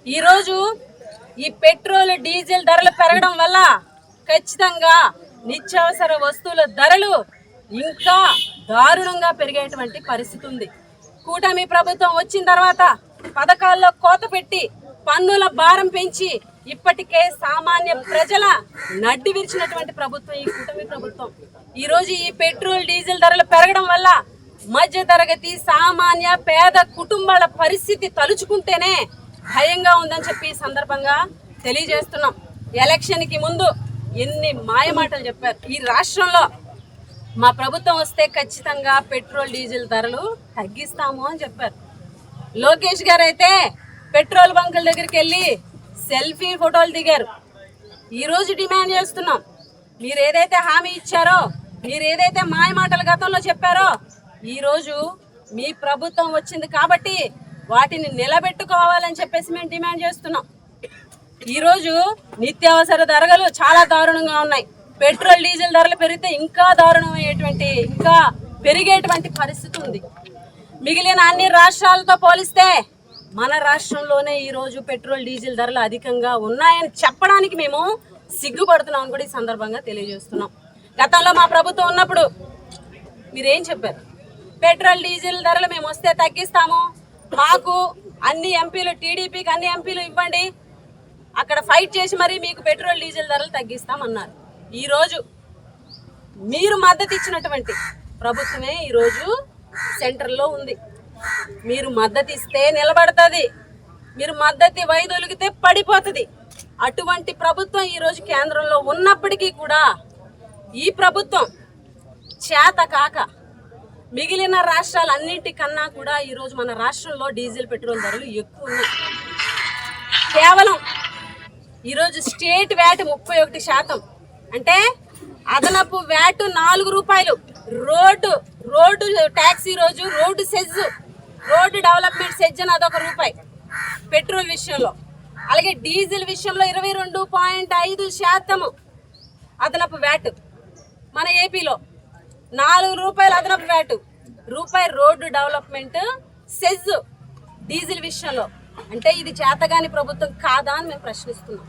ఈరోజు ఈ petrol diesel ధరలు పెరగడం వల్ల ఖచ్చితంగా నిత్యావసర వస్తువుల ధరలు ఇంకా దారుణంగా పెరిగేటువంటి పరిస్థితి ఉంది. కూటమి ప్రభుత్వం వచ్చిన తర్వాత పథకాల్లో కోత పెట్టి పన్నుల భారం పెంచి ఇప్పటికే సామాన్య ప్రజల నడ్డి విరిచినటువంటి ప్రభుత్వం ఈ కూటమి ప్రభుత్వం. ఈరోజు ఈ పెట్రోల్ డీజిల్ ధరలు పెరగడం వల్ల మధ్య తరగతి సామాన్య పేద కుటుంబాల పరిస్థితి తలుచుకుంటేనే భయంగా ఉందని చెప్పి ఈ సందర్భంగా తెలియజేస్తున్నాం. ఎలక్షన్కి ముందు ఎన్ని మాయమాటలు చెప్పారు. ఈ రాష్ట్రంలో మా ప్రభుత్వం వస్తే ఖచ్చితంగా పెట్రోల్ డీజిల్ ధరలు తగ్గిస్తాము అని చెప్పారు. లోకేష్ గారు అయితే పెట్రోల్ బంకుల దగ్గరికి వెళ్ళి సెల్ఫీ ఫోటోలు దిగారు. ఈరోజు డిమాండ్ చేస్తున్నాం, మీరు ఏదైతే హామీ ఇచ్చారో, మీరు ఏదైతే మాయమాటలు గతంలో చెప్పారో, ఈరోజు మీ ప్రభుత్వం వచ్చింది కాబట్టి వాటిని నిలబెట్టుకోవాలని చెప్పేసి మేము డిమాండ్ చేస్తున్నాం. ఈరోజు నిత్యావసర ధరలు చాలా దారుణంగా ఉన్నాయి. పెట్రోల్ డీజిల్ ధరలు పెరిగితే ఇంకా ఇంకా పెరిగేటువంటి పరిస్థితి ఉంది. మిగిలిన అన్ని రాష్ట్రాలతో పోలిస్తే మన రాష్ట్రంలోనే ఈరోజు పెట్రోల్ డీజిల్ ధరలు అధికంగా ఉన్నాయని చెప్పడానికి మేము సిగ్గుపడుతున్నామని కూడా ఈ సందర్భంగా తెలియజేస్తున్నాం. గతంలో మా ప్రభుత్వం ఉన్నప్పుడు మీరేం చెప్పారు? పెట్రోల్ డీజిల్ ధరలు మేము వస్తే తగ్గిస్తాము, మాకు అన్ని ఎంపీలు, టీడీపీకి అన్ని ఎంపీలు ఇవ్వండి, అక్కడ ఫైట్ చేసి మరి మీకు పెట్రోల్ డీజిల్ ధరలు తగ్గిస్తామన్నారు. ఈరోజు మీరు మద్దతు ఇచ్చినటువంటి ప్రభుత్వమే ఈరోజు సెంటర్లో ఉంది. మీరు మద్దతు ఇస్తే నిలబడుతుంది, మీరు మద్దతు వైదొలిగితే పడిపోతుంది. అటువంటి ప్రభుత్వం ఈరోజు కేంద్రంలో ఉన్నప్పటికీ కూడా ఈ ప్రభుత్వం చేత కాక మిగిలిన రాష్ట్రాలన్నింటికన్నా కూడా ఈరోజు మన రాష్ట్రంలో డీజిల్ పెట్రోల్ ధరలు ఎక్కువ ఉన్నాయి. కేవలం ఈరోజు స్టేట్ వ్యాట్ 31%, అంటే అదనపు వ్యాట్ 4 రూపాయలు. రోడ్డు ట్యాక్స్ ఈరోజు road SEZ, road development SEZ అని అదొక రూపాయి పెట్రోల్ విషయంలో. అలాగే డీజిల్ విషయంలో 22.5% అదనపు వ్యాట్. మన ఏపీలో 4 రూపాయలు అదనపు వ్యాట్, రూపాయి రోడ్డు డెవలప్మెంట్ సెజ్ డీజిల్ విషయంలో. అంటే ఇది చేతగాని ప్రభుత్వం కాదా అని మేము ప్రశ్నిస్తున్నాం.